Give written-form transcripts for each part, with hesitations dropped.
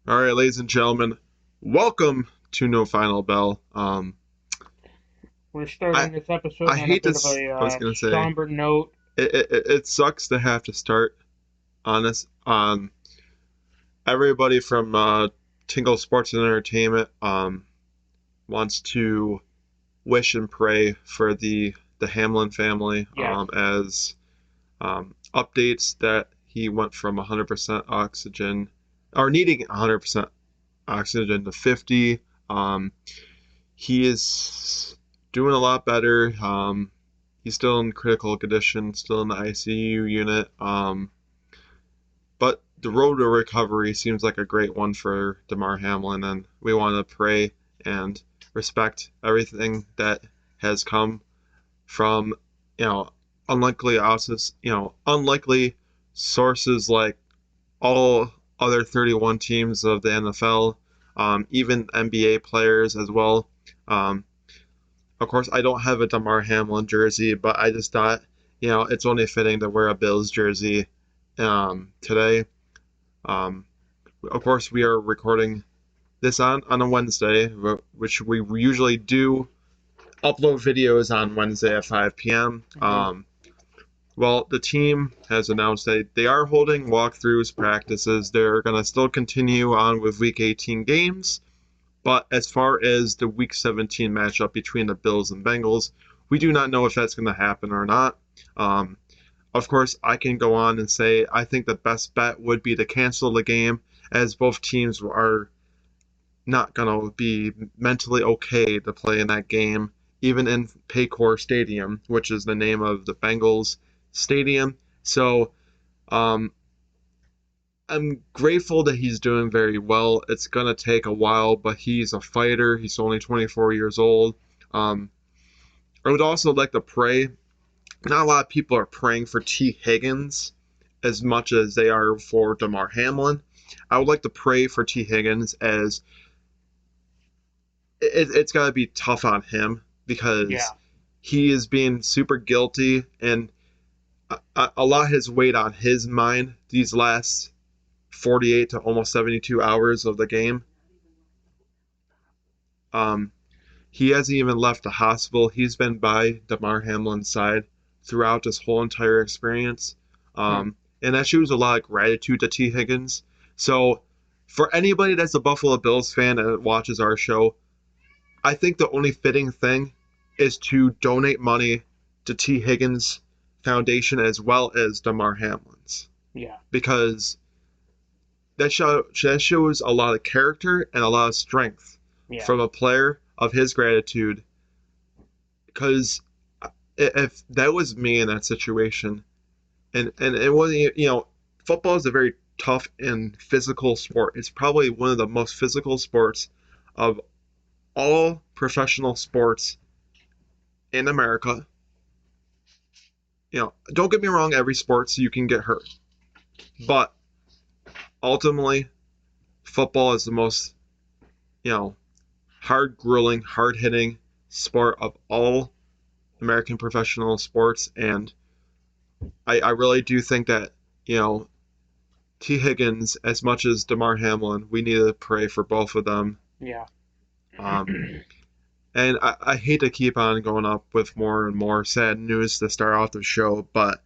All right, ladies and gentlemen, welcome to No Final Bell. We're I starting this episode I on a hate bit of this. a I was gonna say somber note. it sucks to have to start on this. Everybody from Tinkle Sports and Entertainment wants to wish and pray for the Hamlin family Yes, as updates that he went from 100% oxygen or needing 100% oxygen to 50. Um, he is doing a lot better. He's still in critical condition, still in the ICU unit. But the road to recovery seems like a great one for Damar Hamlin, and we want to pray and respect everything that has come from, you know, unlikely sources like all other 31 teams of the NFL, even NBA players as well. Um, Of course, I don't have a Damar Hamlin jersey, but I just thought, it's only fitting to wear a Bills jersey today. Um, of course, we are recording this on a Wednesday, which we usually do upload videos on Wednesday at 5 p.m. hmm Well, the team has announced that they are holding walkthroughs, practices. They're going to still continue on with Week 18 games. But as far as the Week 17 matchup between the Bills and Bengals, we do not know if that's going to happen or not. Um, of course, I can go on and say I think the best bet would be to cancel the game, as both teams are not going to be mentally okay to play in that game, even in Paycor Stadium, which is the name of the Bengals stadium. So um, I'm grateful that he's doing very well. It's gonna take a while, but he's a fighter. He's only 24 years old. Um, I would also like to pray. Not a lot of people are praying for T. Higgins as much as they are for Damar Hamlin. I would like to pray for T. Higgins as it's got to be tough on him because yeah, he is being super guilty and a lot has weighed on his mind these last 48 to almost 72 hours of the game. Um, He hasn't even left the hospital. He's been by Damar Hamlin's side throughout this whole entire experience. hmm. And that shows a lot of gratitude to T. Higgins. So, for anybody that's a Buffalo Bills fan and watches our show, I think the only fitting thing is to donate money to T. Higgins Foundation as well as Damar Hamlin's. Yeah, Because that shows a lot of character and a lot of strength yeah, from a player of his gratitude because if that was me in that situation, and it wasn't, football is a very tough and physical sport. It's probably one of the most physical sports of all professional sports in America. Don't get me wrong, every sport you can get hurt, but ultimately, football is the most, you know, hard grueling, hard hitting sport of all American professional sports, and I really do think that you know T. Higgins, as much as Damar Hamlin, we need to pray for both of them. yeah. Um, and I hate to keep on going up with more and more sad news to start off the show, but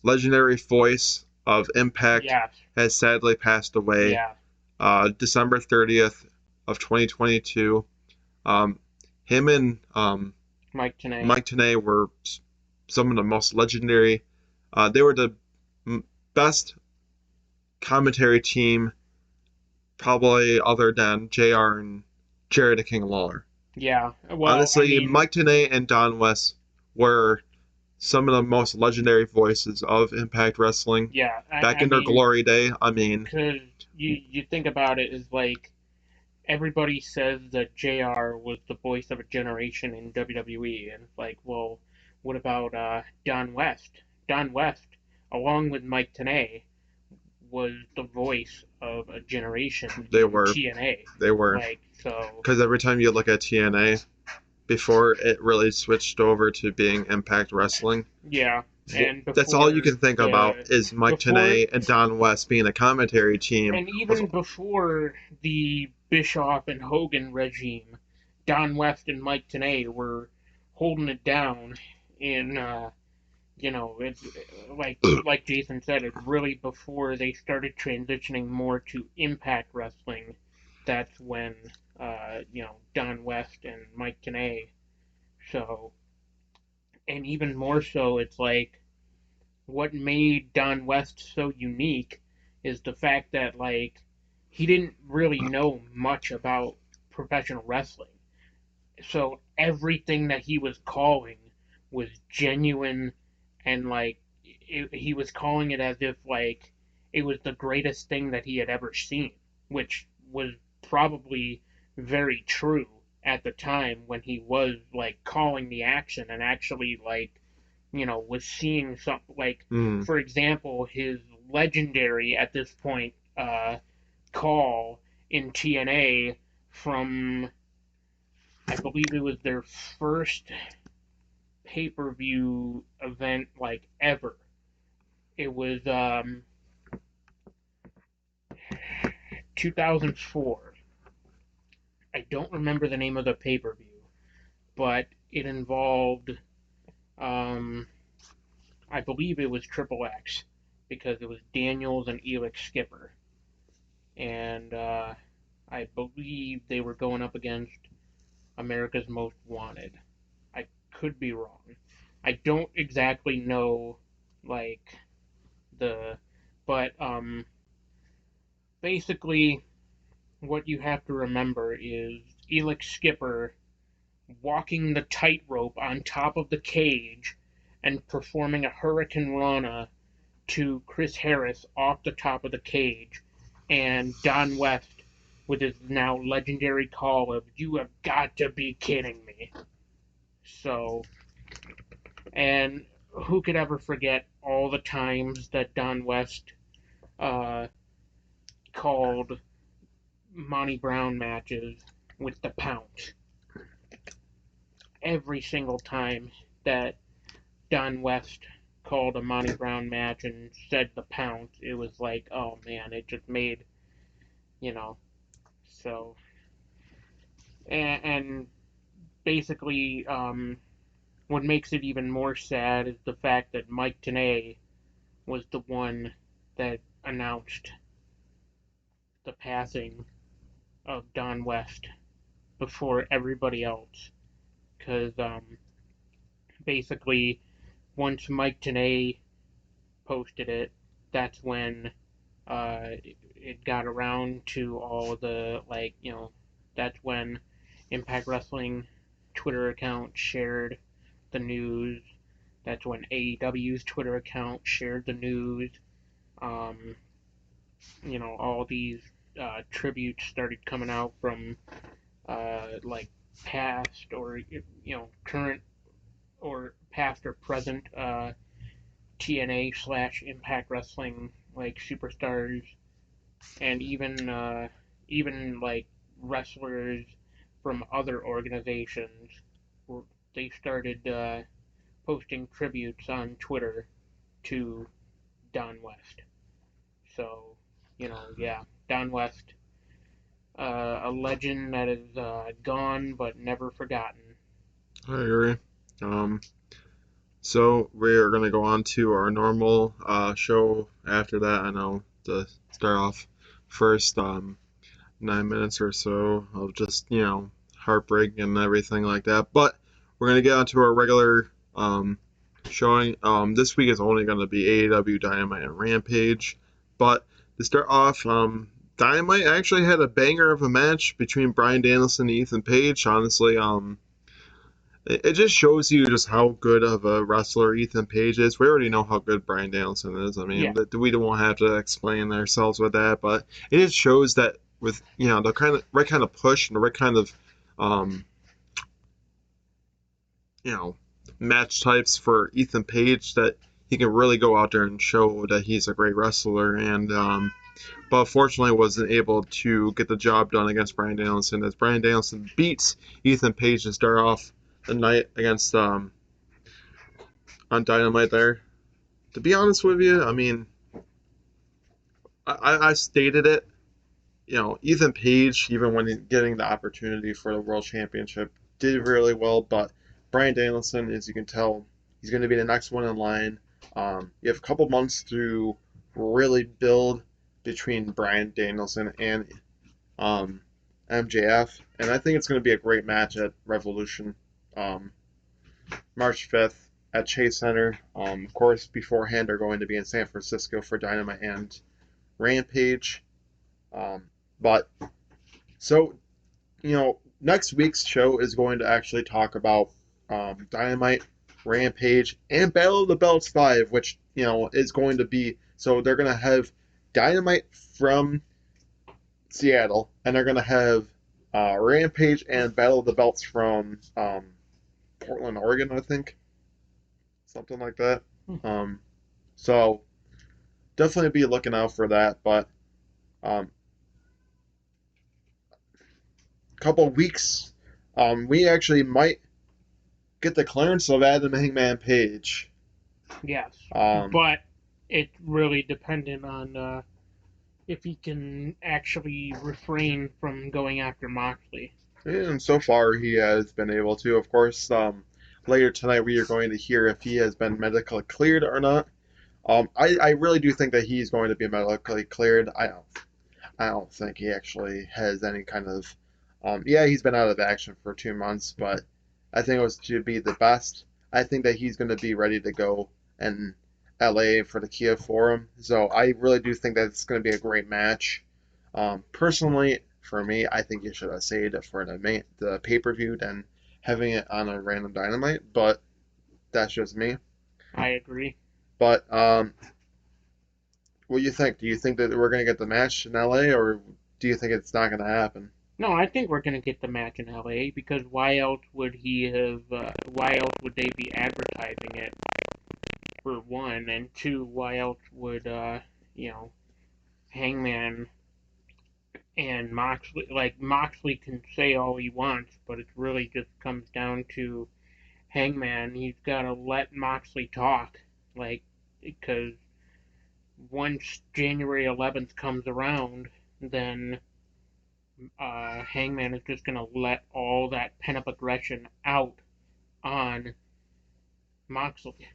legendary voice of Impact Yes, has sadly passed away yeah. December 30th of 2022. Um, him and Mike Tanay. Mike Tenay were some of the most legendary. They were the best commentary team probably other than JR and Jared the King Lawler. Yeah. Well, I Honestly, mean, Mike Tenay and Don West were some of the most legendary voices of Impact Wrestling yeah. back I in their mean, glory day. I mean, because you think about it is like everybody says that JR was the voice of a generation in WWE, and it's like, well, what about Don West? Don West, along with Mike Tanay, was the voice of a generation they in were, TNA. they were. Like, so, Because every time you look at TNA, before it really switched over to being Impact Wrestling, yeah, And That's all you before can think about is Mike before Tenay and Don West being a commentary team. and even before the Bischoff and Hogan regime, Don West and Mike Tenay were holding it down in it's like Jason said, it really before they started transitioning more to Impact Wrestling. That's when Don West and Mike Tenay. So, and even more so, it's like what made Don West so unique is the fact that he didn't really know much about professional wrestling. So everything that he was calling was genuine and he was calling it as if it was the greatest thing that he had ever seen, which was probably very true at the time when he was calling the action and actually was seeing something for example, his legendary at this point call in TNA from I believe it was their first pay-per-view event ever. It was 2004. I don't remember the name of the pay-per-view, but it involved um, I believe it was Triple X because it was Daniels and Elix Skipper, and I believe they were going up against America's Most Wanted. I could be wrong. I don't exactly know like the but basically what you have to remember is Elix Skipper walking the tightrope on top of the cage and performing a Hurricane Rana to Chris Harris off the top of the cage, and Don West with his now legendary call of "You have got to be kidding me." So, and who could ever forget all the times that Don West uh, called Monty Brown matches with the pounce? Every single time that Don West called a Monty Brown match and said the pounce, it was like, oh man, it just made, you know, so. And basically, what makes it even more sad is the fact that Mike Tenay was the one that announced the passing of Don West before everybody else. Because basically, once Mike Tenay posted it, that's when it got around to all the that's when Impact Wrestling Twitter account shared the news. That's when AEW's Twitter account shared the news. Um, all these tributes started coming out from past or current or past or present TNA / Impact Wrestling superstars, and even wrestlers from other organizations. They started posting tributes on Twitter to Don West. So, yeah, Don West, a legend that is gone but never forgotten. I agree. Um, so we are going to go on to our normal show after that. I know to start off first 9 minutes or so of just, heartbreak and everything like that. But we're going to get on to our regular showing. This week is only going to be AEW Dynamite and Rampage. But to start off, Dynamite actually had a banger of a match between Bryan Danielson and Ethan Page. Honestly, it just shows you just how good of a wrestler Ethan Page is. We already know how good Bryan Danielson is. I mean, Yeah. we don't have to explain ourselves with that, but it just shows that with the right kind of push and the right kind of um, match types for Ethan Page that he can really go out there and show that he's a great wrestler. And but fortunately wasn't able to get the job done against Bryan Danielson, as Bryan Danielson beats Ethan Page to start off the night against on Dynamite there. to be honest with you, I mean, I stated it. Ethan Page, even when getting the opportunity for the World Championship, did really well. But Bryan Danielson, as you can tell, he's going to be the next one in line. You have a couple months to really build between Bryan Danielson and MJF, and I think it's going to be a great match at Revolution, um, March 5th at Chase Center. Of course, beforehand, they're going to be in San Francisco for Dynamite and Rampage. Um, but so next week's show is going to actually talk about Dynamite, Rampage, and Battle of the Belts 5, which is going to be, so they're going to have Dynamite from Seattle, and they're going to have Rampage and Battle of the Belts from Portland, Oregon, I think, something like that. So definitely be looking out for that. But couple weeks, we actually might get the clearance of Adam Hangman Page. Yes, but it's really dependent on if he can actually refrain from going after Moxley. And so far, he has been able to. Of course, later tonight we are going to hear if he has been medically cleared or not. I really do think that he's going to be medically cleared. I don't think he actually has any kind of. Yeah, he's been out of action for 2 months, but I think it was to be the best. I think that he's going to be ready to go in LA for the Kia Forum. So I really do think that it's going to be a great match. Personally, for me, I think you should have saved it for the pay-per-view than having it on a random Dynamite, but that's just me. I agree. But what do you think? Do you think that we're going to get the match in LA, or do you think it's not going to happen? No, I think we're going to get the match in LA because why else would he have? Why else would they be advertising it? For one, and two, why else would Hangman and Moxley, like Moxley can say all he wants, but it really just comes down to Hangman. He's got to let Moxley talk, like, because once January 11th comes around, then Hangman is just going to let all that pent up aggression out on Moxley.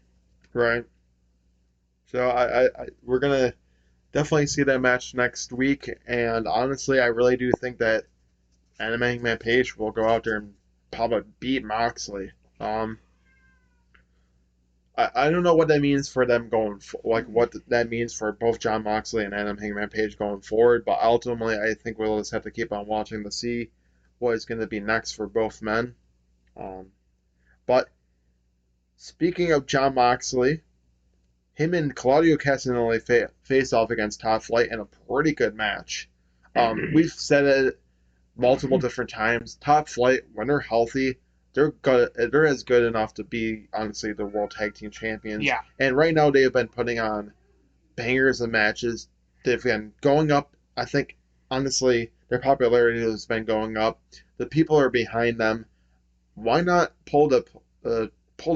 Right. So we're gonna definitely see that match next week, and honestly, I really do think that Adam Hangman Page will go out there and probably beat Moxley. I don't know what that means for them what that means for both Jon Moxley and Adam Hangman Page going forward, but ultimately, I think we'll just have to keep on watching to see what is going to be next for both men. But speaking of Jon Moxley, him and Claudio Castagnoli face off against Top Flight in a pretty good match. We've said it multiple different times. Top Flight, when they're healthy, they're good. They're as good enough to be honestly the World Tag Team Champions. Yeah. And right now they have been putting on bangers of matches. They've been going up. I think honestly their popularity has been going up. The people are behind them. Why not pull the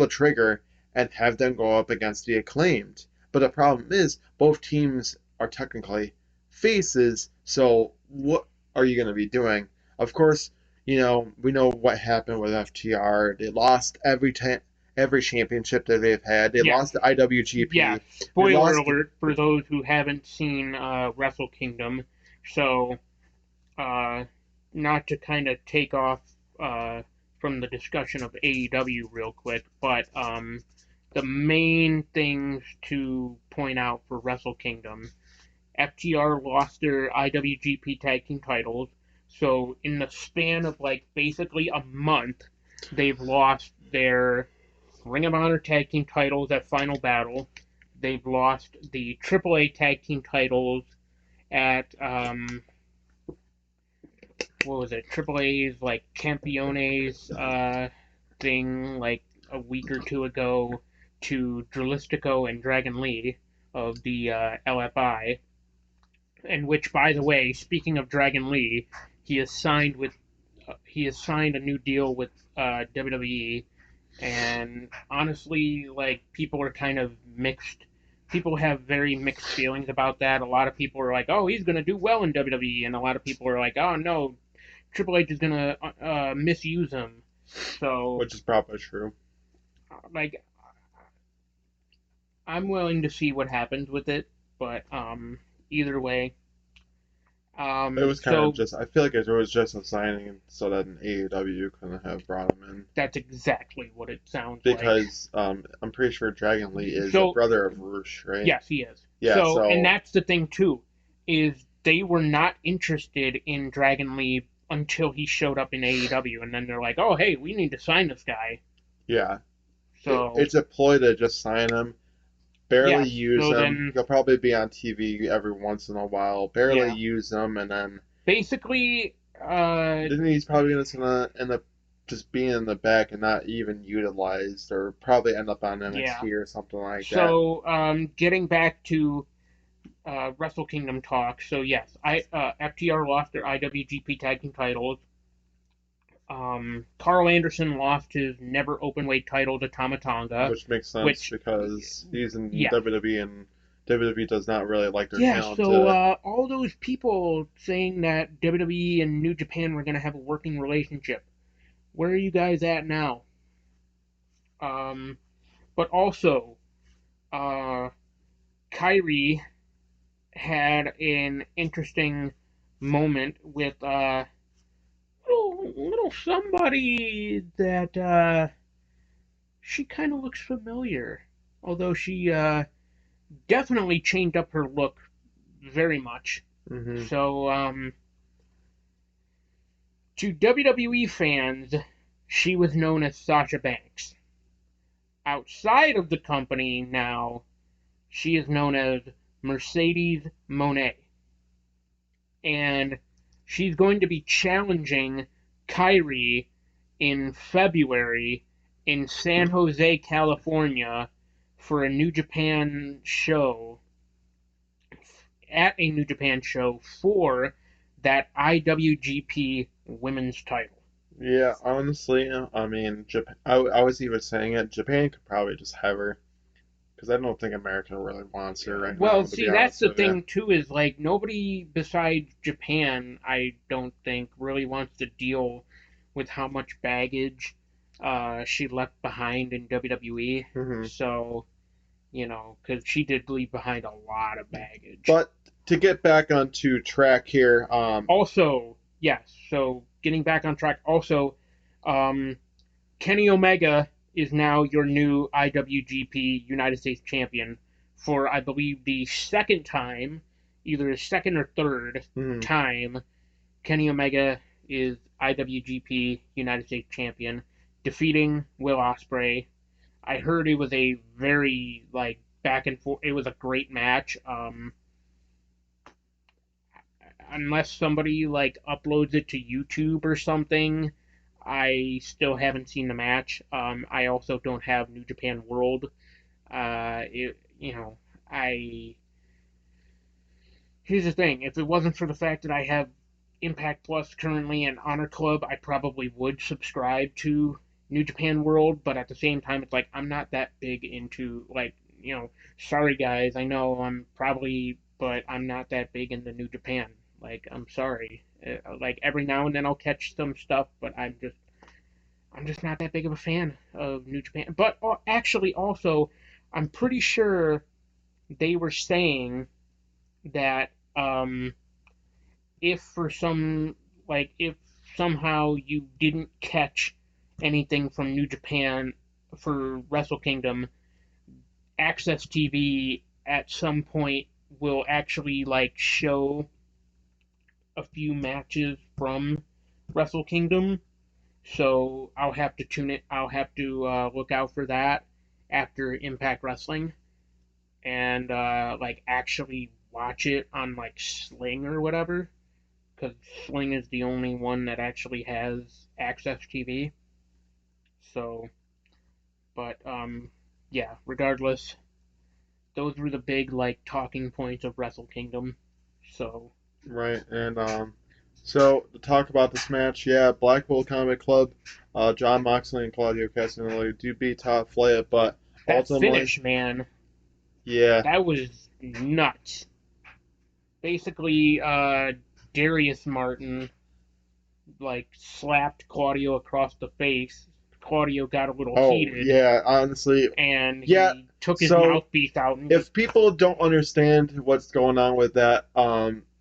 trigger and have them go up against the Acclaimed? But the problem is both teams are technically faces, so what are you going to be doing? Of course, we know what happened with FTR. They lost every championship that they've had. They lost the IWGP. Yeah, spoiler alert for those who haven't seen Wrestle Kingdom. So, not to kind of take off from the discussion of AEW real quick, but the main things to point out for Wrestle Kingdom, FTR lost their IWGP Tag Team titles, so in the span of basically a month, they've lost their Ring of Honor Tag Team titles at Final Battle. They've lost the AAA Tag Team titles at what was it? AAA's Campeones thing a week or two ago to Dralistico and Dragon Lee of the LFI. And which, by the way, speaking of Dragon Lee, he has signed a new deal with WWE, and honestly, people are kind of mixed people have very mixed feelings about that. A lot of people are like, "Oh, he's gonna do well in WWE," and a lot of people are like, "Oh no, Triple H is gonna misuse him." So, which is probably true. like, I'm willing to see what happens with it, but either way, It was kind of so just, I feel like it was just a signing so that an AEW couldn't have brought him in. that's exactly what it sounds like. Because I'm pretty sure Dragon Lee is a So brother of Roosh, right? yes, he is. Yeah, So, and so, that's the thing too, is they were not interested in Dragon Lee until he showed up in AEW, and then they're like, "Oh, hey, we need to sign this guy." yeah. So It's a ploy to just sign him, barely yes, use so him. then He'll probably be on TV every once in a while, barely yeah, use him, and then basically, then he's probably going to end up just being in the back and not even utilized, or probably end up on yeah. NXT or something like that. So getting back to Wrestle Kingdom talk. So yes, I FTR lost their IWGP Tag Team titles. Carl Anderson lost his never openweight title to Tama Tonga, Which makes sense which because he's in yeah, WWE and WWE does not really like their yeah. talent So to. all those people saying that WWE and New Japan were going to have a working relationship, where are you guys at now? Um, but also, uh, Kyrie had an interesting moment with little somebody that she kind of looks familiar, although she definitely changed up her look very much. Hmm. So to WWE fans, she was known as Sasha Banks. Outside of the company now, she is known as Mercedes Monet. And she's going to be challenging Kyrie in February in San Jose, California for a New Japan show at a New Japan show for that IWGP women's title. Yeah, honestly, I mean, Japan. I was even saying it. Japan could probably just have her because I don't think America really wants her right Well, now. To see, be that's honest the with you. thing too, is like nobody besides Japan, I don't think, really wants to deal with how much baggage she left behind in WWE. Hmm. So, because she did leave behind a lot of baggage. But to get back onto track here, Also, yes, so getting back on track, also, um, Kenny Omega is now your new IWGP United States champion for, I believe, the second time, either the second or third mhm. time, Kenny Omega is IWGP United States champion, defeating Will Ospreay. I heard it was a very like back and forth. It was a great match. Unless somebody like uploads it to YouTube or something, I still haven't seen the match. I also don't have New Japan World. I Here's the thing: if it wasn't for the fact that I have Impact Plus currently and Honor Club, I probably would subscribe to New Japan World. But at the same time, it's like I'm not that big into Sorry guys, I know I'm probably, but I'm not that big into New Japan. Like I'm sorry. Like every now and then I'll catch some stuff, but I'm just not that big of a fan of New Japan. But actually, also, I'm pretty sure they were saying that if for some if somehow you didn't catch anything from New Japan for Wrestle Kingdom, Access TV at some point will actually show a few matches from Wrestle Kingdom. So I'll have to tune it. I'll have to look out for that after Impact Wrestling and actually watch it on Sling or whatever, because Sling is the only one that actually has Access TV. So, but yeah. Regardless, those were the big talking points of Wrestle Kingdom. So Right, and so to talk about this match, yeah, Blackpool Combat Club, John Moxley and Claudio Castagnoli do beat Top Flight, but that ultimately, finish, man. Yeah. That was nuts. Basically, Darius Martin like slapped Claudio across the face. Claudio got a little Oh, heated, yeah, honestly. and Yeah, he took his so mouthpiece out and just if people don't understand what's going on with that,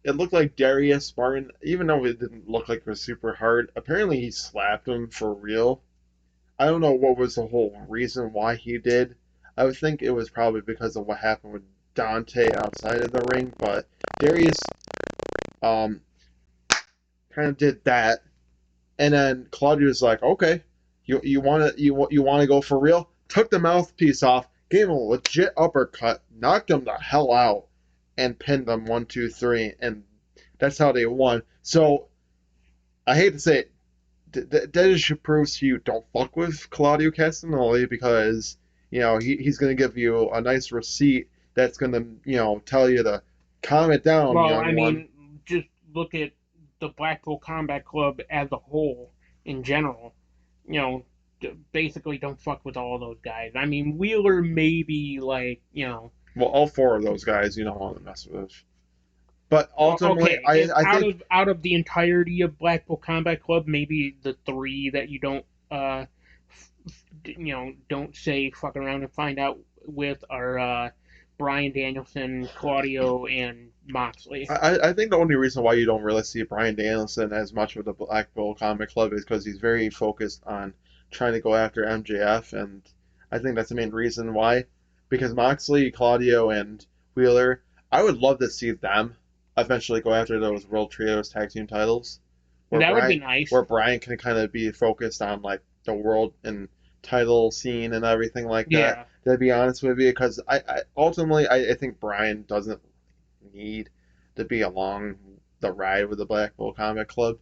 it looked like Darius Martin, even though it didn't look like it was super hard, apparently he slapped him for real. I don't know what was the whole reason why he did. I would think it was probably because of what happened with Dante outside of the ring, but Darius um kind of did that, and then Claudio's like, okay, you wanna go for real? Took the mouthpiece off, gave him a legit uppercut, knocked him the hell out, and pinned them 1, 2, 3, and that's how they won. So I hate to say it, that just proves to you don't fuck with Claudio Castagnoli because he's gonna give you a nice receipt that's gonna tell you to calm it down, well, young I one. mean, just look at the Blackpool Combat Club as a whole in general. You know, basically don't fuck with all those guys. I mean, Wheeler maybe like Well, all four of those guys you don't want to mess with. But ultimately, okay, I if I think out of the entirety of Blackpool Combat Club, maybe the three that you don't don't say fuck around and find out with are Brian Danielson, Claudio, and Moxley. I think the only reason why you don't really see Brian Danielson as much with the Black Bull Comic Club is because he's very focused on trying to go after MJF, and I think that's the main reason why. Because Moxley, Claudio, and Wheeler, I would love to see them eventually go after those World Trios Tag Team titles, where That would be Brian nice. where Brian can kind of be focused on like the world and title scene and everything like that. Yeah, To be honest with you, because I think Brian doesn't need to be along the ride with the Black Bull Comic Club.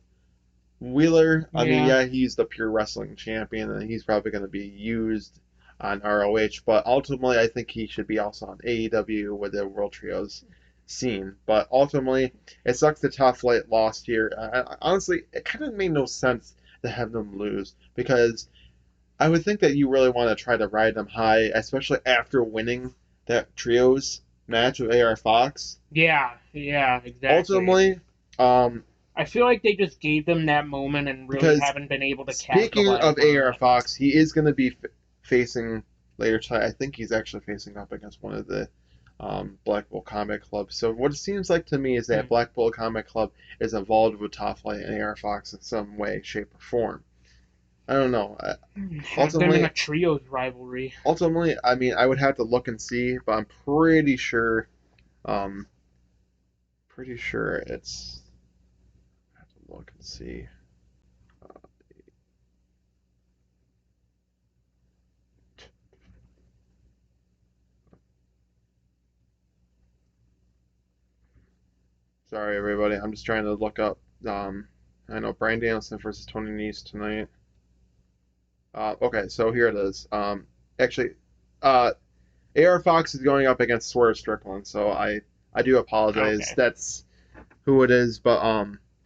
Wheeler, I mean, yeah. yeah, he's the pure wrestling champion, and he's probably going to be used on ROH, but ultimately, I think he should be also on AEW with the World Trios scene. But ultimately, it sucks the Top Flight lost here. Honestly, it kind of made no sense to have them lose because I would think that you really want to try to ride them high, especially after winning that Trios match with AR Fox. Yeah, exactly. Ultimately, um, I feel like they just gave them that moment and really because haven't been able to speaking capitalize of on AR it. Fox, he is going to be facing later tonight. I think he's actually facing up against one of the Black Bull Comic Club. So what it seems like to me is that Hmm. Black Bull Comic Club is involved with Top Flight and AR Fox in some way, shape, or form. I don't know. Have them in Ultimately, a trios rivalry. I mean, I would have to look and see, but I'm um, pretty sure it's. I have to look and see. Sorry, everybody. I'm just trying to look up. I know Brian Danielson versus Tony Nese tonight. Okay, so here it is. Actually, uh, AR Fox is going up against Swerve Strickland, so I do apologize. Okay. That's who it is, but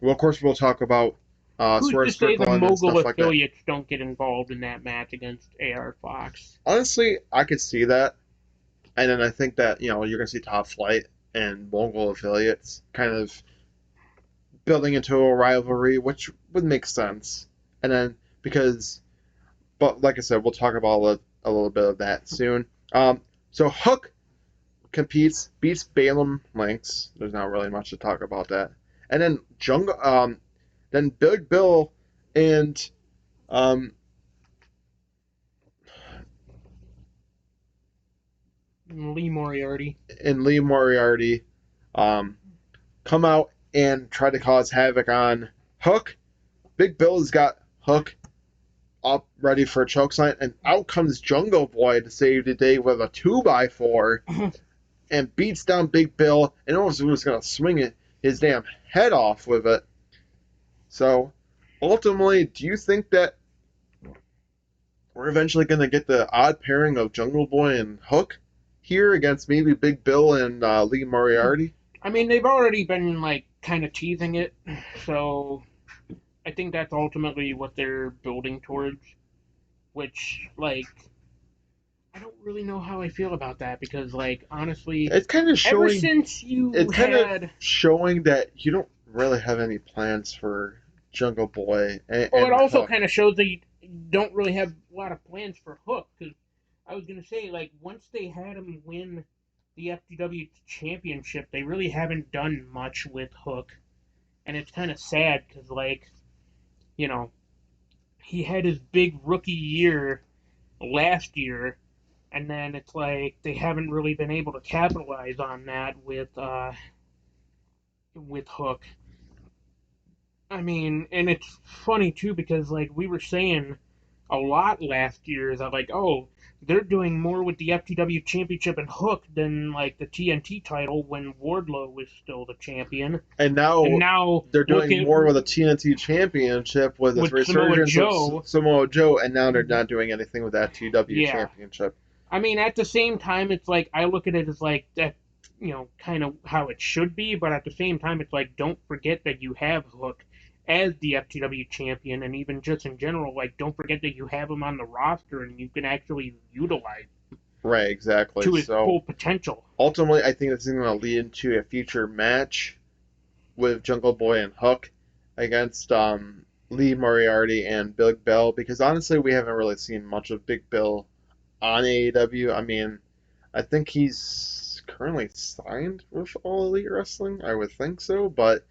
well, of course, we'll talk about Who's Swerve to say the Strickland and mogul stuff like that. affiliates don't get involved in that match against AR Fox? Honestly, I could see that, and then I think that you're gonna see Top Flight and Mongol affiliates kind of building into a rivalry, which would make sense. And then because, but like I said, we'll talk about a little bit of that soon. So Hook competes, beats Balaam Lynx. There's not really much to talk about that. And then then Big Bill and um, Lee Moriarty. Lee Moriarty um, come out and try to cause havoc on Hook. Big Bill has got Hook up ready for a choke slam, and out comes Jungle Boy to save the day with a 2x4 and beats down Big Bill and almost was going to swing his damn head off with it. So, ultimately, do you think that we're eventually going to get the odd pairing of Jungle Boy and Hook here against maybe Big Bill and Lee Moriarty? I mean, they've already been like kind of teasing it, so I think that's ultimately what they're building towards. Which, like, I don't really know how I feel about that because, like, honestly, It's kind of ever showing. since you It's kind of had, showing that you don't really have any plans for Jungle Boy well, it and also Hook. kind of shows that you don't really have a lot of plans for Hook because I was gonna say, like, once they had him win the FTW championship, they really haven't done much with Hook, and it's kind of sad because, like, you know, he had his big rookie year last year, and then it's like they haven't really been able to capitalize on that with Hook. I mean, and it's funny too because like we were saying a lot last year is that like, oh, they're doing more with the FTW championship and Hook than like the TNT title when Wardlow was still the champion. And And now now they're look doing at more with a TNT championship with the with Samoa resurgence of Joe. Samoa Joe, and now they're not doing anything with that TW Yeah. championship. I mean, at the same time, it's like I look at it as like that, kind of how it should be. But at the same time, it's like don't forget that you have Hook as the FTW champion, and even just in general, like don't forget that you have him on the roster and you can actually utilize Right, exactly. to his So full potential. ultimately, I think this is going to lead into a future match with Jungle Boy and Hook against Lee Moriarty and Big Bill, because honestly, we haven't really seen much of Big Bill on AEW. I mean, I think he's currently signed with All Elite Wrestling. I would think so, but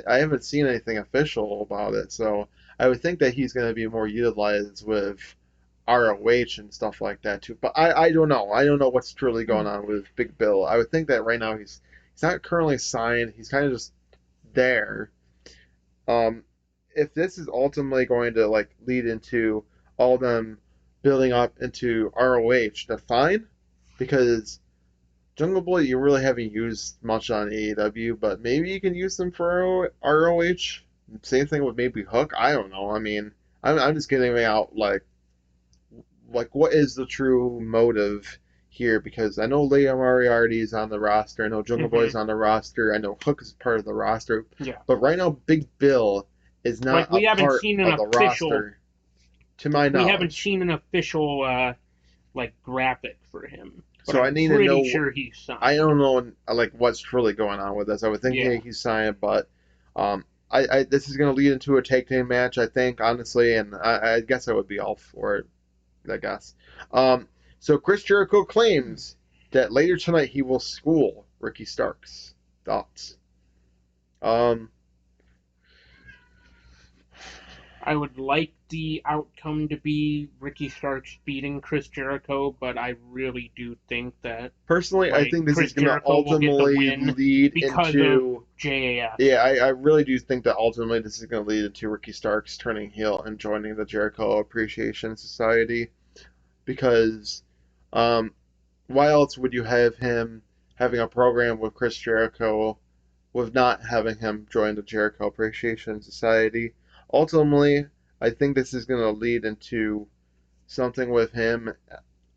I haven't seen anything official about it. So I would think that he's going to be more utilized with ROH and stuff like that too. But I don't know. I don't know what's truly going on with Big Bill. I would think that right now he's not currently signed. He's kind of just there. Um, if this is ultimately going to like lead into all them building up into ROH, then fine, because Jungle Boy you really haven't used much on AEW, but maybe you can use them for ROH. Same thing with maybe Hook. I don't know. I mean, I'm just getting out like what is the true motive here? Because I know Leah Moriarty is on the roster. I know Jungle Boy is Hmm. on the roster. I know Hook is part of the roster. Yeah, But right now, Big Bill is not like a part of the roster, to my we haven't knowledge. seen an official like graphic for him, but So I I'm need to pretty know. sure he's I signed. don't know like what's really going on with this. I would think Yeah. hey, he's signed, but I this is going to lead into a tag team match. I think honestly, and I guess I would be all for it. I guess. Um, so Chris Jericho claims that later tonight he will school Ricky Starks. Thoughts? Um, I would like the outcome to be Ricky Starks beating Chris Jericho, but I really do think that personally, I like think this is Chris going to Jericho will get the ultimately win lead because of into. JAS. Yeah, I really do think that ultimately this is going to lead into Ricky Starks turning heel and joining the Jericho Appreciation Society because um, why else would you have him having a program with Chris Jericho with not having him join the Jericho Appreciation Society? Ultimately, I think this is going to lead into something with him.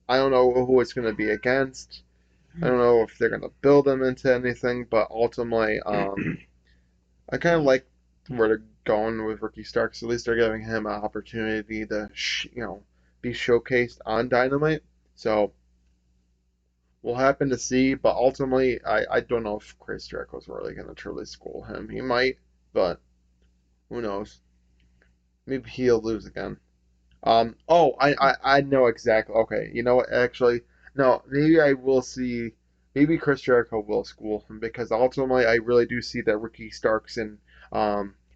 I don't know who it's going to be against. I don't know if they're going to build him into anything, but ultimately, I kind of like where they're going with Ricky Starks. At least they're giving him an opportunity to, be showcased on Dynamite. So we'll happen to see. But ultimately, I don't know if Chris Jericho's really going to truly school him. He might, but who knows? Maybe he'll lose again. I know exactly. Okay, you know what? Actually, no. Maybe I will see. Maybe Chris Jericho will school him because ultimately, I really do see that Ricky Starks and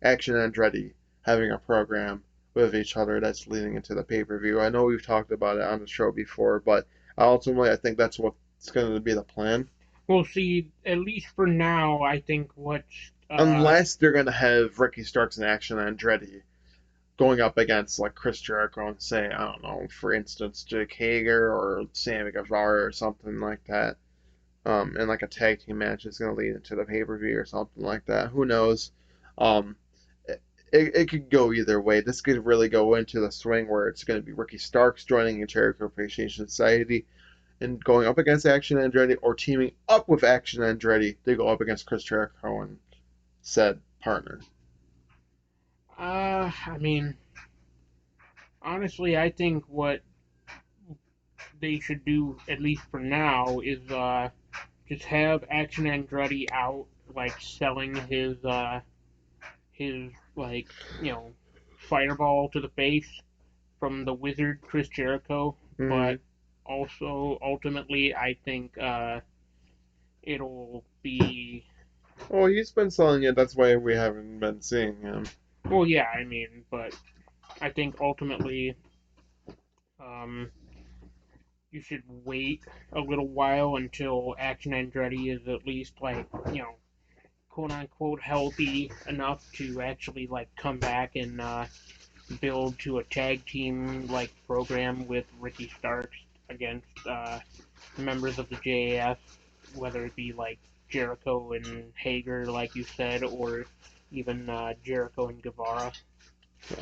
Action Andretti having a program with each other that's leading into the pay per view. I know we've talked about it on the show before, but ultimately, I think that's what's going to be the plan. We'll see. At least for now, I think what's Unless they're going to have Ricky Starks and Action Andretti going up against like Chris Jericho and say, I don't know, for instance, Jake Hager or Sammy Guevara or something like that. And like a tag team match is going to lead into the pay per view or something like that. Who knows? Um, it could go either way. This could really go into the swing where it's going to be Ricky Starks joining the Jericho Appreciation Society and going up against Action Andretti, or teaming up with Action Andretti to go up against Chris Jericho and said partner. I mean, honestly, I think what they should do, at least for now, is just have Action Andretti out, like selling his like fireball to the face from the Wizard Chris Jericho, Mm. but also ultimately I think it'll be Well, he's been selling it. That's why we haven't been seeing him. well, yeah, I mean, but I think ultimately um, you should wait a little while until Action Andretti is at least like quote unquote healthy enough to actually like come back and build to a tag team like program with Ricky Starks against members of the JAS, whether it be like Jericho and Hager, like you said, or even Jericho and Guevara.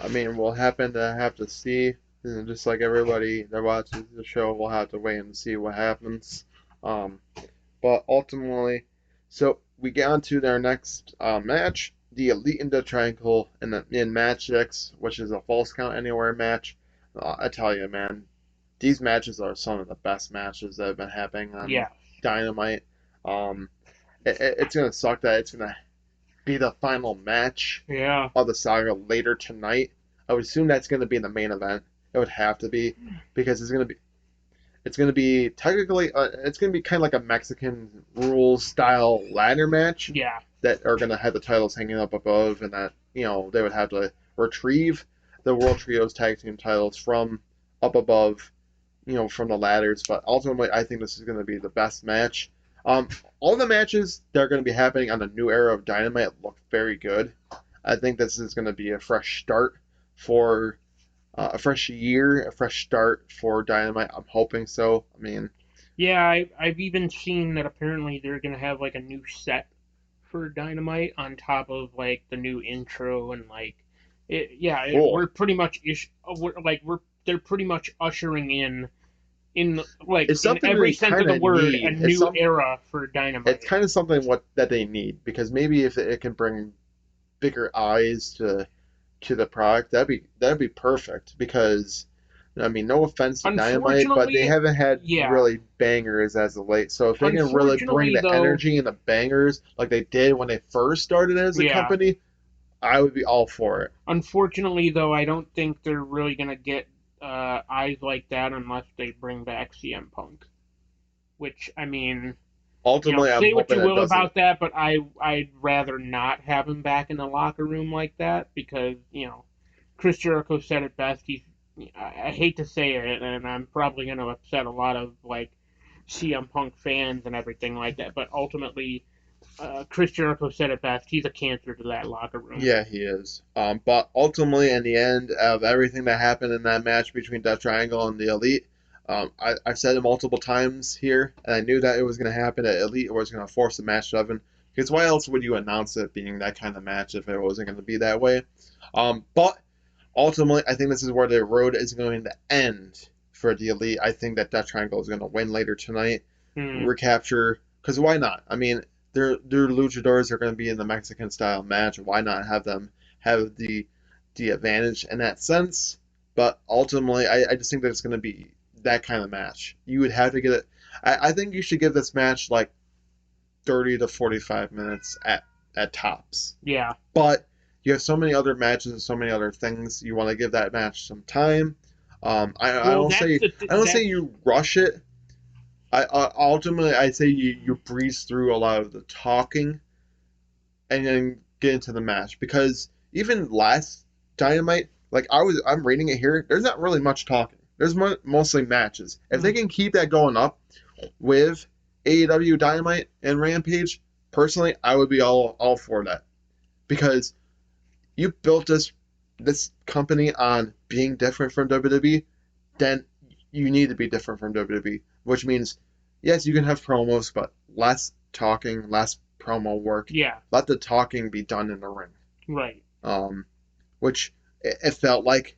I mean, we'll happen to have to see. Just like everybody that watches the show, we'll have to wait and see what happens. Um, but ultimately, so we get on to their next match, the Elite in the Triangle in match 6, which is a false count anywhere match. I tell you, man, these matches are some of the best matches that have been happening on Yeah, Dynamite. Um, it's gonna suck that it's gonna be the final match yeah. of the saga later tonight. I would assume that's gonna be the main event. It would have to be because it's gonna be technically it's gonna be kind of like a Mexican rules style ladder match Yeah, that are gonna have the titles hanging up above, and that they would have to retrieve the World Trios Tag Team titles from up above, from the ladders. But ultimately, I think this is gonna be the best match. All the matches that are gonna be happening on the new era of Dynamite look very good. I think this is gonna be a fresh start for a fresh year, a fresh start for Dynamite. I'm hoping so. I mean, yeah. I've even seen that apparently they're gonna have like a new set for Dynamite on top of like the new intro and like cool. we're pretty much we're they're pretty much ushering in like It's in something every they sense of kind the of word a need. new era for It's Dynamite. kind of something what that they need because maybe if it can bring bigger eyes to the product, that'd be perfect. Because I mean, no offense to Dynamite, but they Unfortunately, haven't had yeah. really bangers as of late. So if they can really bring Unfortunately the though, energy and the bangers like they did when they first started as a yeah. company, I would be all for it. Unfortunately though, I don't think they're really gonna get eyes like that unless they bring back CM Punk. Which I mean, Ultimately, I'm say what hoping you that will doesn't. about that, but I'd rather not have him back in the locker room like that because Chris Jericho said it best. I hate to say it, and I'm probably going to upset a lot of like CM Punk fans and everything like that, but ultimately, Chris Jericho said it best. He's a cancer to that locker room. Yeah, he is. But ultimately, in the end of everything that happened in that match between Death Triangle and the Elite, I've said it multiple times here, and I knew that it was going to happen at Elite or was going to force a match 7. Because why else would you announce it being that kind of match if it wasn't going to be that way? But ultimately, I think this is where the road is going to end for the Elite. I think that Death Triangle is going to win later tonight, Hmm. recapture. Because why not? I mean, their luchadors are going to be in the Mexican style match. Why not have them have the advantage in that sense? But ultimately, I just think that it's going to be that kind of match. You would have to get it. I think you should give this match like 30 to 45 minutes at tops. Yeah. But you have so many other matches and so many other things. You want to give that match some time. I Well, don't say that's you rush it. Ultimately I say you breeze through a lot of the talking and then get into the match because even last Dynamite, like I'm reading it here. There's not really much talking. There's mostly matches. If they can keep that going up with AEW Dynamite and Rampage, personally, I would be all for that because you built this company on being different from WWE, then you need to be different from WWE, which means yes, you can have promos, but less talking, less promo work. yeah. Let the talking be done in the ring. Right. Um, which it felt like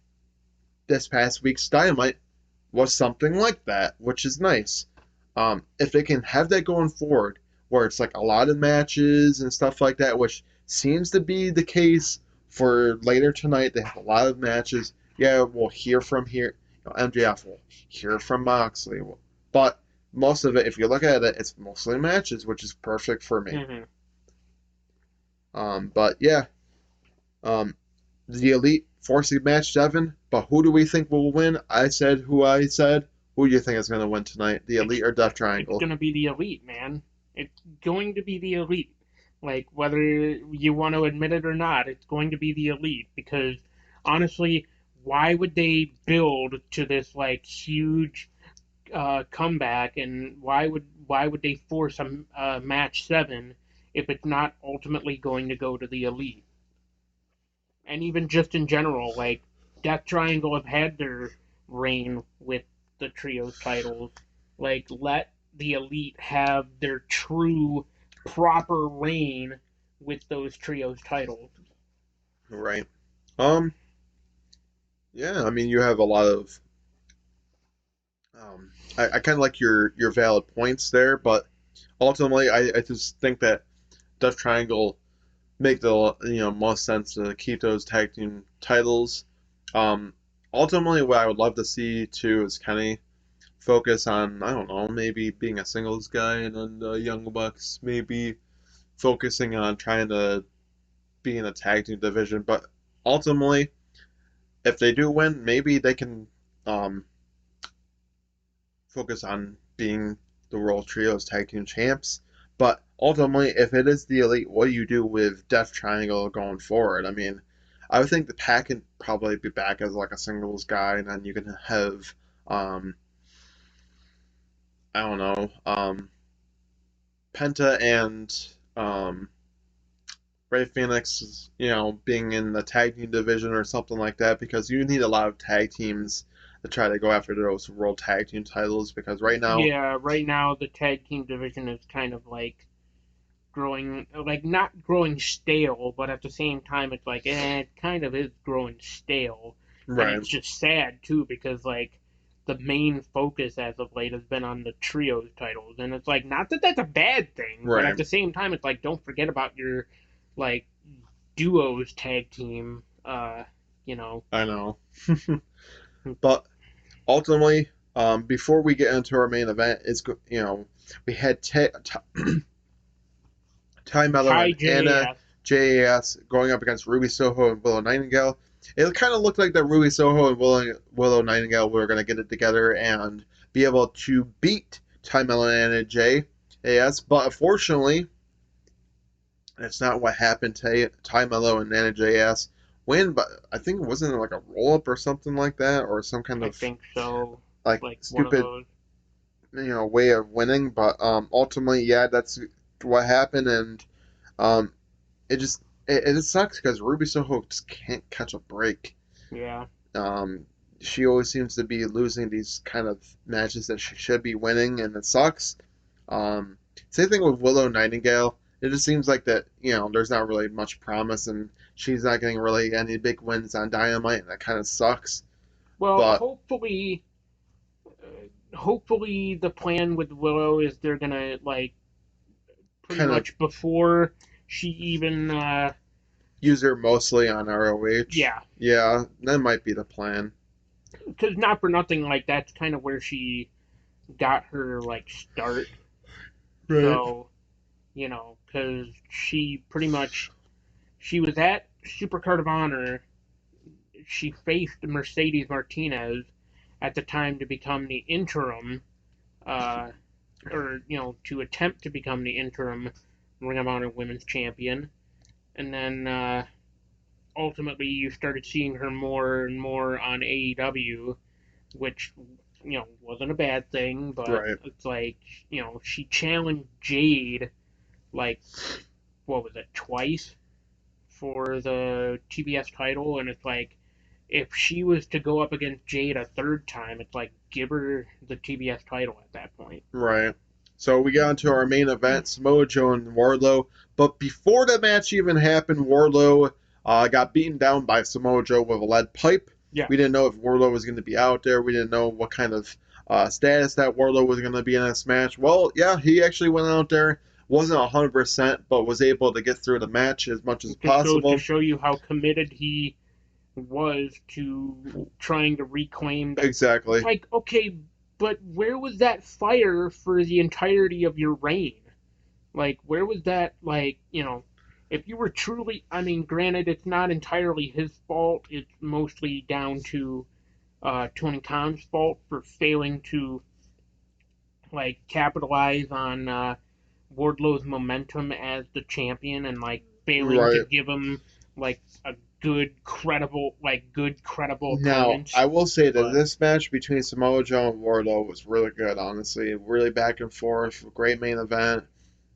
this past week's Dynamite was something like that, which is nice. If they can have that going forward, where it's like a lot of matches and stuff like that, which seems to be the case for later tonight. They have a lot of matches. Yeah, we'll hear from here. MJF will hear from Moxley. But most of it, if you look at it, it's mostly matches, which is perfect for me. Mm-hmm. But yeah, the Elite 4-seed match, 7. But who do we think will win? I said who I said. Who do you think is going to win tonight? The Elite or Death It's Triangle? going to be the Elite, man. It's going to be the Elite. Like, whether you want to admit it or not, it's going to be the Elite. Because, honestly, why would they build to this, like, huge comeback, and why would they force a match 7 if it's not ultimately going to go to the Elite? And even just in general, like Death Triangle have had their reign with the trios titles. Like, let the Elite have their true, proper reign with those trios titles. Right. Yeah, I mean, you have a lot of. I kind of like your valid points there, but ultimately, I just think that Death Triangle make the most sense to keep those tag team titles. Um, Ultimately, what I would love to see too is Kenny focus on, I don't know, maybe being a singles guy, and then the Young Bucks maybe focusing on trying to be in a tag team division. But ultimately, if they do win, maybe they can um, focus on being the World Trios Tag Team Champs. But ultimately, if it is the Elite, what do you do with Death Triangle going forward? I mean, I would think the Pac can probably be back as like a singles guy, and then you can have, um, I don't know, Penta and Ray Phoenix, being in the tag team division or something like that, because you need a lot of tag teams to try to go after those world tag team titles. Because right now, Yeah, right now the tag team division is kind of like growing, like not growing stale, but at the same time it's like, it kind of is growing stale. And right, it's just sad too because like the main focus as of late has been on the trios titles, and it's like, not that that's a bad thing, but at right, the same time it's like, don't forget about your like duos tag team. You know, I know. But ultimately, before we get into our main event, we had Ty Mello Ty and Anna JAS. JAS going up against Ruby Soho and Willow Nightingale. It kind of looked like that Ruby Soho and Willow Nightingale were going to get it together and be able to beat Ty Mello and Anna JAS, but unfortunately, that's not what happened. Ty Mello and Anna JAS win, but I think it wasn't like a roll up or something like that, or some kind I of think so. like Like one of stupid those. way of winning. But ultimately, yeah, that's what happened, and um, it just sucks because Ruby Soho just can't catch a break. Yeah. Um, she always seems to be losing these kind of matches that she should be winning, and it sucks. Um, Same thing with Willow Nightingale. It just seems like that there's not really much promise, and she's not getting really any big wins on Dynamite, and that kind of sucks. Well, But hopefully the plan with Willow is they're gonna like pretty kind of much before she even use her mostly on ROH. yeah, Yeah, that might be the plan. because not for nothing, like that's kind of where she got her like start. Right. So because she pretty much she was at Supercard of Honor. She faced Mercedes Martinez at the time to become the interim, uh, or to attempt to become the interim Ring of Honor Women's Champion, and then ultimately you started seeing her more and more on AEW, which wasn't a bad thing, but Right. it's like she challenged Jade like what was it, twice for the TBS title, and it's like if she was to go up against Jade a third time, it's like give her the TBS title at that point. Right. So we got into our main event, Samoa Joe and Wardlow. But before the match even happened, Wardlow got beaten down by Samoa Joe with a lead pipe. Yeah, We didn't know if Wardlow was going to be out there. We didn't know what kind of status that Wardlow was going to be in this match. Well, yeah, he actually went out there. Wasn't 100%, but was able to get through the match as much as it just goes to possible. show you how committed he was to trying to reclaim that. It's Exactly. like, okay, but where was that fire for the entirety of your reign? Like, where was that, like, if you were truly, I mean, granted, it's not entirely his fault, it's mostly down to Tony Khan's fault for failing to, like, capitalize on Wardlow's momentum as the champion and, like, failing to Right. give him, like, a good, credible Now, opponent. I will say that But, this match between Samoa Joe and Wardlow was really good, honestly. Really back and forth, great main event.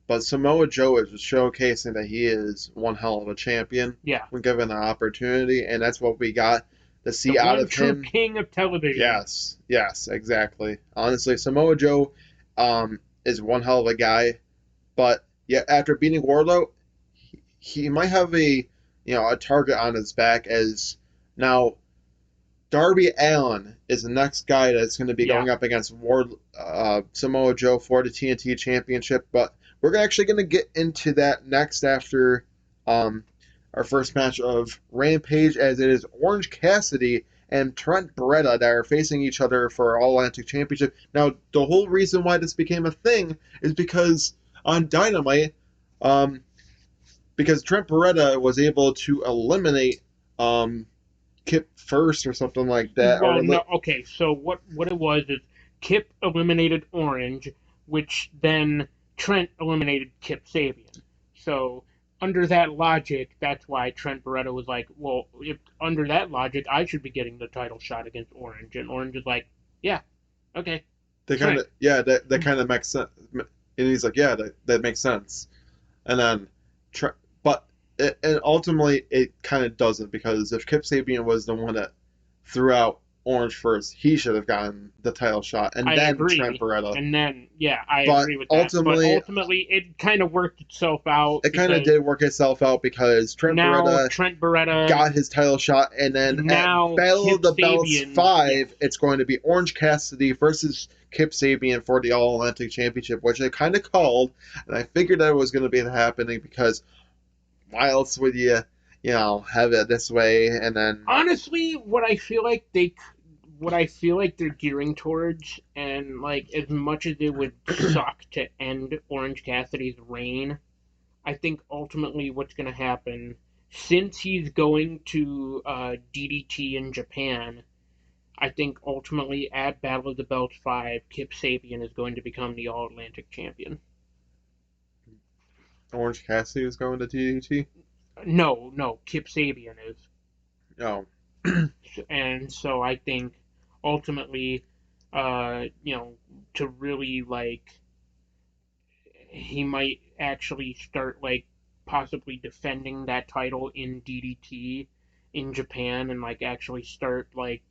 But Samoa Joe is showcasing that he is one hell of a champion yeah, when given the opportunity, and that's what we got to the see out one of true him. king of television. Yes, yes, exactly. Honestly, Samoa Joe is one hell of a guy, but yeah, after beating Wardlow, he might have a target on his back as now Darby Allin is the next guy that's going to be Yeah, going up against Samoa Joe for the TNT Championship. But we're actually going to get into that next after um, our first match of Rampage, as it is Orange Cassidy and Trent Beretta that are facing each other for All Atlantic Championship. Now, the whole reason why this became a thing is because on Dynamite, um, because Trent Beretta was able to eliminate um, Kip first or something like that, well, or no, okay. So what it was is Kip eliminated Orange, which then Trent eliminated Kip Sabian. So under that logic, that's why Trent Beretta was like, well, if under that logic, I should be getting the title shot against Orange, and Orange is like, yeah, okay, they kind Trent. of that kind of makes sense. And he's like, yeah, that makes sense. And then, but and ultimately it kind of doesn't because if Kip Sabian was the one that threw out Orange first, he should have gotten the title shot, and I then Trent agree. Beretta. And then, yeah, I But agree with that. But ultimately, ultimately, it kind of worked itself out it kind of because did work itself out because Trent now Beretta Trent Beretta, got his title shot, and then at now Battle of Kip the Belts Sabian, yes. 5, it's going to be Orange Cassidy versus Kip Sabian for the All Atlantic Championship, which I kind of called, and I figured that was going to be happening because why else would you have it this way? And then, Honestly, what I feel like they're gearing towards, and like as much as it would suck to end Orange Cassidy's reign, I think ultimately what's going to happen, since he's going to DDT in Japan, I think ultimately at Battle of the Belts 5, Kip Sabian is going to become the All Atlantic champion. Orange Cassidy was going to TDT. No, no, Kip Sabian is. Oh, And so I think ultimately, to really like, he might actually start like possibly defending that title in DDT in Japan and like actually start like,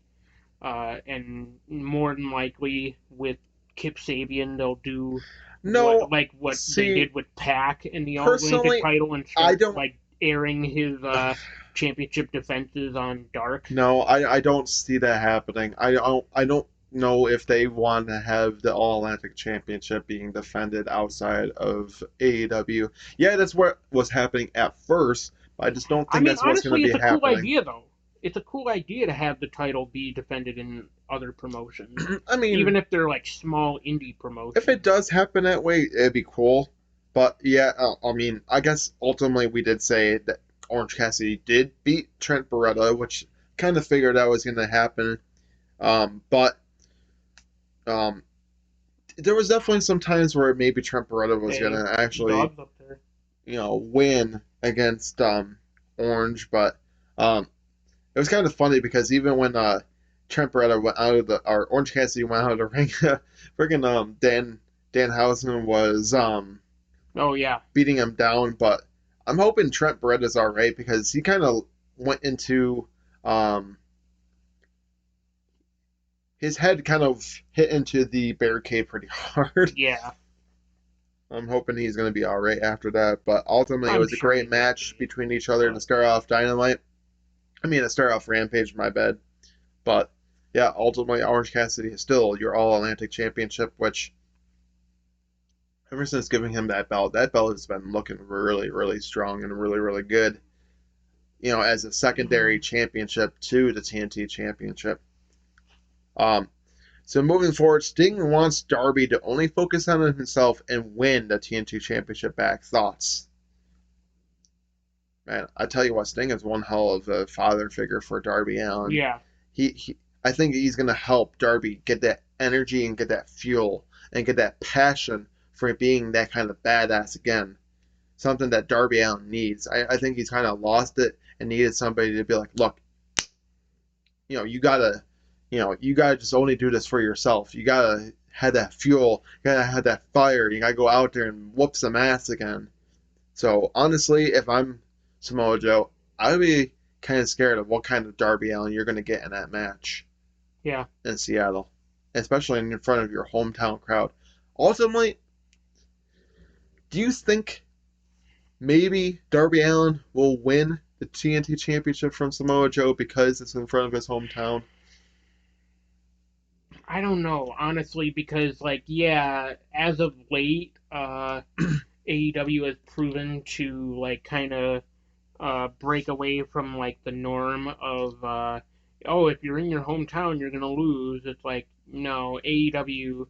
and more than likely with Kip Sabian, they'll do no. what they See, did with Pac in the All Atlantic personally, title and I start don't. like airing his championship defenses on Dark. No, I don't see that happening. I don't know if they want to have the All Atlantic Championship being defended outside of AEW. Yeah, that's what was happening at first, but I just don't I think mean, that's what's going honestly, to it's be a cool happening. idea, though. It's a cool idea to have the title be defended in other promotions, I mean, even if they're like small indie if it promotions. does happen that way, it'd be cool. But yeah, I mean, I guess ultimately we did say that Orange Cassidy did beat Trent Beretta, which kind of figured that was going to happen. But um, there was definitely some times where maybe Trent Beretta was Hey, gonna actually, dogs up there. win against Orange, but um, it was kind of funny because even when Trent Beretta went out of the or Orange Cassidy went out of the ring, freaking Danhausen was Oh yeah, beating him down, but I'm hoping Trent Beretta's all right because he kind of went into um his head kind of hit into the barricade pretty hard. yeah. I'm hoping he's going to be all right after that. But ultimately, it I'm was a sure he great will match be. between each other to But start off Dynamite. I mean, to start off Rampage, my bad. But yeah, ultimately, Orange Cassidy is still your All Atlantic Championship, which ever since giving him that belt has been looking really, really strong and really, really good. as a secondary championship to the TNT Championship. Um, so moving forward, Sting wants Darby to only focus on himself and win the TNT Championship back. Thoughts? Man, I tell you what, Sting is one hell of a father figure for Darby Allin. Yeah. I think he's going to help Darby get that energy and get that fuel and get that passion for being that kind of badass again. Something that Darby Allin needs. I think he's kind of lost it and needed somebody to be like, look, you gotta just only do this for yourself. You gotta have that fuel. You gotta have that fire. You gotta go out there and whoop some ass again. So honestly, if I'm Samoa Joe, I would be kind of scared of what kind of Darby Allin you're gonna get in that match. Yeah. In Seattle, especially in front of your hometown crowd. Ultimately, do you think maybe Darby Allin will win the TNT Championship from Samoa Joe because it's in front of his hometown? I don't know, honestly, because as of late, AEW has proven to kind of break away from the norm of if you're in your hometown you're gonna lose. It's like, no, AEW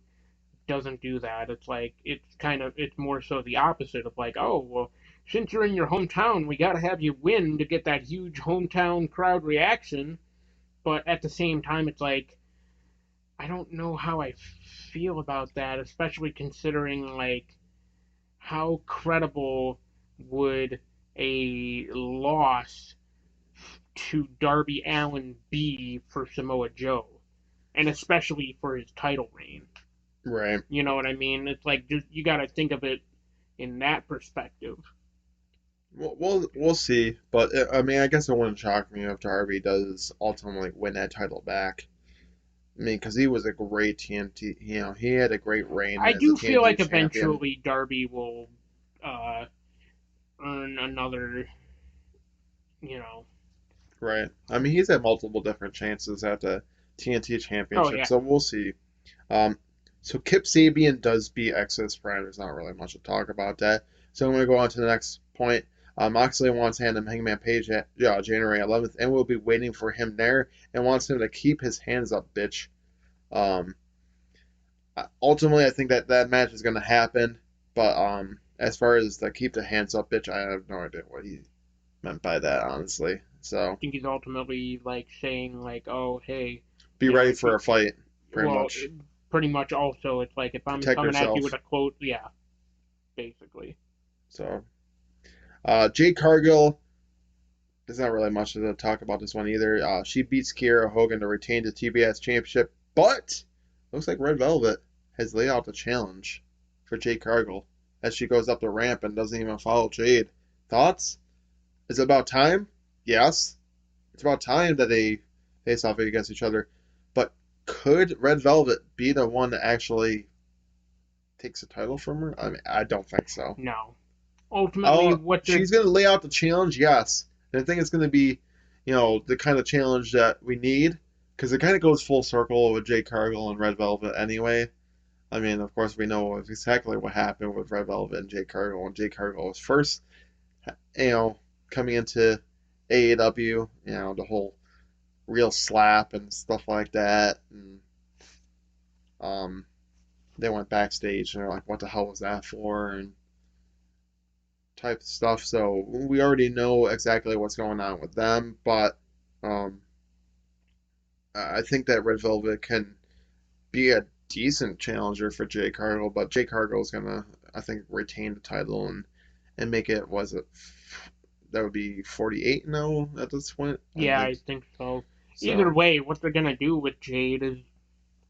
doesn't do that. It's more so the opposite of oh, well, since you're in your hometown we gotta have you win to get that huge hometown crowd reaction. But at the same time, it's like, I don't know how I feel about that, especially considering how credible would a loss to Darby Allin be for Samoa Joe, and especially for his title reign. Right. You know what I mean? It's like, just you got to think of it in that perspective. We'll see, but I mean, I guess it wouldn't shock me if Darby does ultimately win that title back. I mean, because he was a great TNT, he had a great reign I as a do feel TNT like champion. eventually Darby will uh, earn another, you know. Right. I mean, he's had multiple different chances at the TNT Oh championship, yeah, so we'll see. Um, so Kip Sabian does beat Exodus Prime. There's not really much to talk about that. So I'm going to go on to the next point. Moxley wants Hangman Page at January 11th, and we'll be waiting for him there, and wants him to keep his hands up, bitch. Um, Ultimately, I think that match is going to happen, but as far as the keep the hands up, bitch, I have no idea what he meant by that, honestly. I So think he's ultimately saying oh, hey, be ready if for you, a fight, pretty well, much. pretty much also it's like, if I'm Protect coming at you with yourself. a quote, yeah, basically. So, Jade Cargill, there's not really much to talk about this one either. She beats Kiera Hogan to retain the TBS Championship, but looks like Red Velvet has laid out the challenge for Jade Cargill as she goes up the ramp and doesn't even follow Jade. Thoughts? Is it about time? Yes. It's about time that they face off against each other. But could Red Velvet be the one that actually takes the title from her? I mean, I don't think so. No, ultimately Oh, what they're she's going to lay out the challenge, yes. And I think it's going to be, the kind of challenge that we need because it kind of goes full circle with Jade Cargill and Red Velvet anyway. I mean, of course, we know exactly what happened with Red Velvet and Jade Cargill when Jade Cargill was first, you know, coming into AEW, the whole real slap and stuff like that. And um, they went backstage and they're like, what the hell was that for? And type of stuff. So we already know exactly what's going on with them, but um, I think that Red Velvet can be a decent challenger for Jay Cargill, but Jay Cargill is gonna, I think, retain the title and make it. Was it that would be 48 now at this point? I Yeah, I think think so. Either so. way, what they're gonna do with Jade is,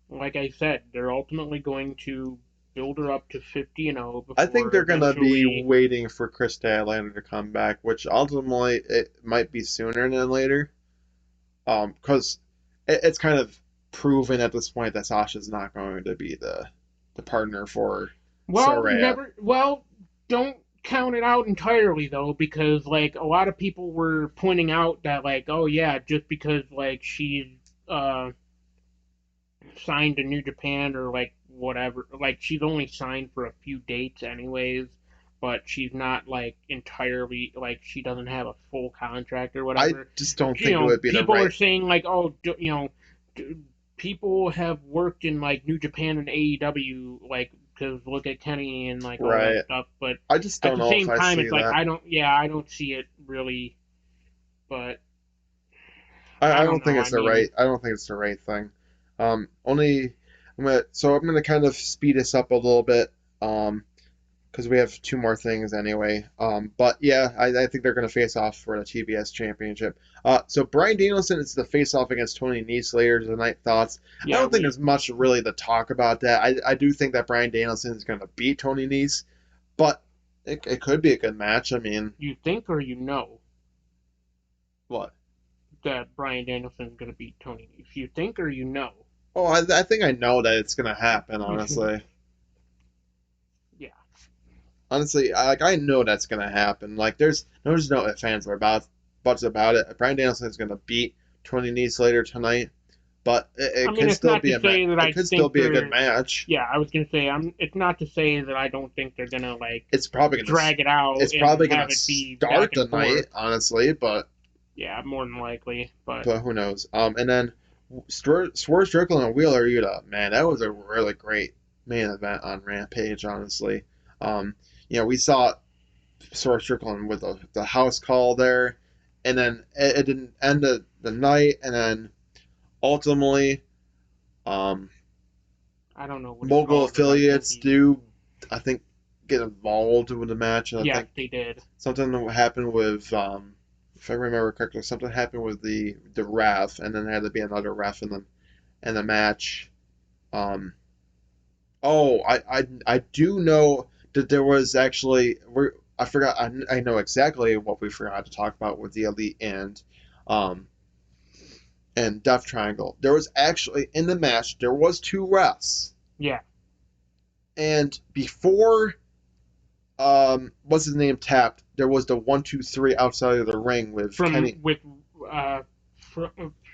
like I said, they're ultimately going to build her up to 50-0 I think before they're gonna be eventually. waiting for Chris Statlander to come back, which ultimately it might be sooner than later. Because it's kind of proven at this point that Sasha's not going to be the partner for Well, Saraya. never. Well, don't count it out entirely though, because a lot of people were pointing out that oh yeah, just because she's uh signed to New Japan or whatever, she's only signed for a few dates anyways. but she's not like entirely like she doesn't have a full contract or I whatever. just don't You think it know, would be the people are right. saying like, oh, d- people have worked in like New Japan and AEW, like because look at Kenny and like all that Right. stuff. But I just at don't the know if same I time, see it's like that. I don't see it really. But I I don't don't know. think I it's the mean, right. I don't think it's the right thing. Only I'm gonna kind of speed this up a little bit. Because we have two more things anyway. But yeah, I think they're gonna face off for the TBS championship. So Bryan Danielson is the face off against Tony Nese later tonight. Thoughts? I yeah, don't think there's much really to talk about that. I do think that Bryan Danielson is gonna beat Tony Nese, but it could be a good match. I mean, you think or you know what? that Bryan Danielson is going to beat Tony Nese. You think or you know. Oh, I think I know that it's gonna happen. Honestly. Yeah. Honestly, I know that's gonna happen. Like, there's no ifs, ands, or buts about it. Bryan Danielson is gonna beat Tony Nese later tonight, but I it mean, could it's still not be to a say that it I could still think be a good they're. match. Yeah, I was gonna say it's not to say that I don't think they're gonna like It's probably gonna drag it out it's and probably gonna have it be back start and the night, forth. honestly, Yeah, more than likely. But but who knows? And then Swerve Strickland and Wheeler Yuta, man, that was a really great main event on Rampage, honestly. Um, we saw Swerve Strickland with the house call there, and then it didn't end the night, and then ultimately, um, I don't know what it's mogul called, but I think affiliates he. do, I think, get involved with the match, and I Yes, think they did. something happened with, if I remember correctly, something happened with the ref, and then there had to be another ref in the match. Um, oh, I do know that there was actually I forgot I know exactly what we forgot to talk about with the Elite um and Death Triangle. There was actually in the match there was two refs, Yeah. and before what's his name tapped, there was the 1 2 3 outside of the ring with From Kenny. with uh, fr-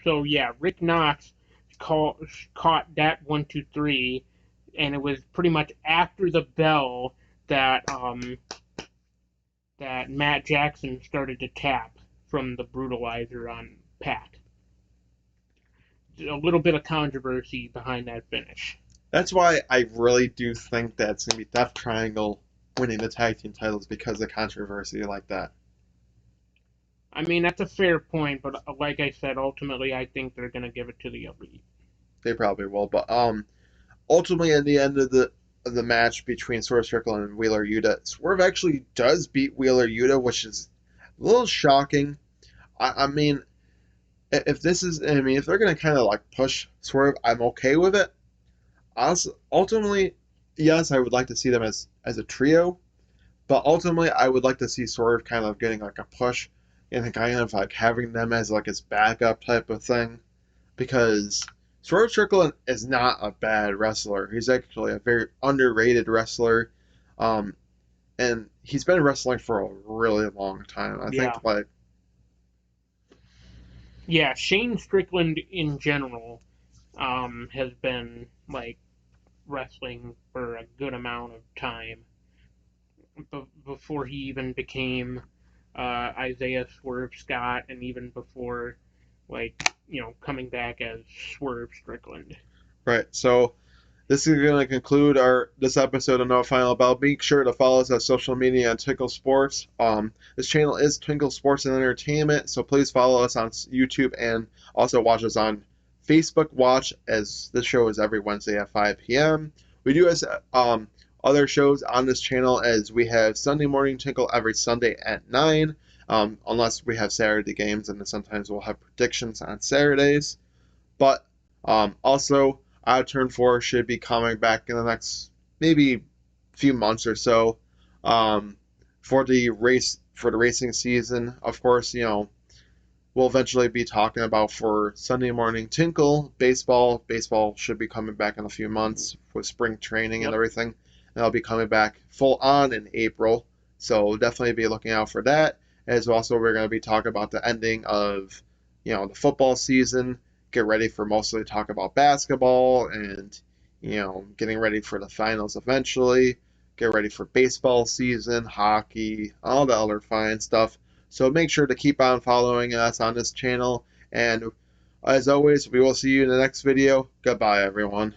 so yeah, Rick Knox call, caught that 1 2 3, and it was pretty much after the bell that that Matt Jackson started to tap from the brutalizer on Pat. A little bit of controversy behind that finish. That's why I really do think that it's gonna be Death Triangle winning the tag team titles because of controversy like that. I mean, that's a fair point, but like I said, ultimately, I think they're going to give it to the Elite. They probably will, but ultimately at the end of the match between Swerve Strickland and Wheeler Yuta, Swerve actually does beat Wheeler Yuta, which is a little shocking. I mean, if this is, I mean, if they're gonna kind of like push Swerve, I'm okay with it. Honestly, ultimately, yes, I would like to see them as a trio, but ultimately, I would like to see Swerve kind of getting like a push and kind of like having them as like his backup type of thing because Swerve Strickland is not a bad wrestler. He's actually a very underrated wrestler, um, and he's been wrestling for a really long time. I Yeah. think like Yeah, Shane Strickland in general has been like wrestling for a good amount of time before he even became Isaiah Swerve Scott, and even before, like, coming back as Swerve Strickland. right. So this is going to conclude our this episode of No Final Bell. Make sure to follow us on social media on Tinkle Sports. This channel is Tinkle Sports and Entertainment, so please follow us on YouTube and also watch us on Facebook. Watch as this show is every Wednesday at 5 p.m. We do have other shows on this channel as we have Sunday Morning Tinkle every Sunday at 9. Unless we have Saturday games, and then sometimes we'll have predictions on Saturdays. But also, Turn 4 should be coming back in the next maybe few months or so for the racing season. Of course, we'll eventually be talking about for Sunday Morning Tinkle baseball. Baseball should be coming back in a few months with spring training and Yep. everything. And I'll be coming back full on in April. So definitely be looking out for that. As also, we're going to be talking about the ending of, the football season. Get ready for mostly talk about basketball and, getting ready for the finals eventually. get ready for baseball season, hockey, all the other fine stuff. So make sure to keep on following us on this channel. And as always, we will see you in the next video. Goodbye, everyone.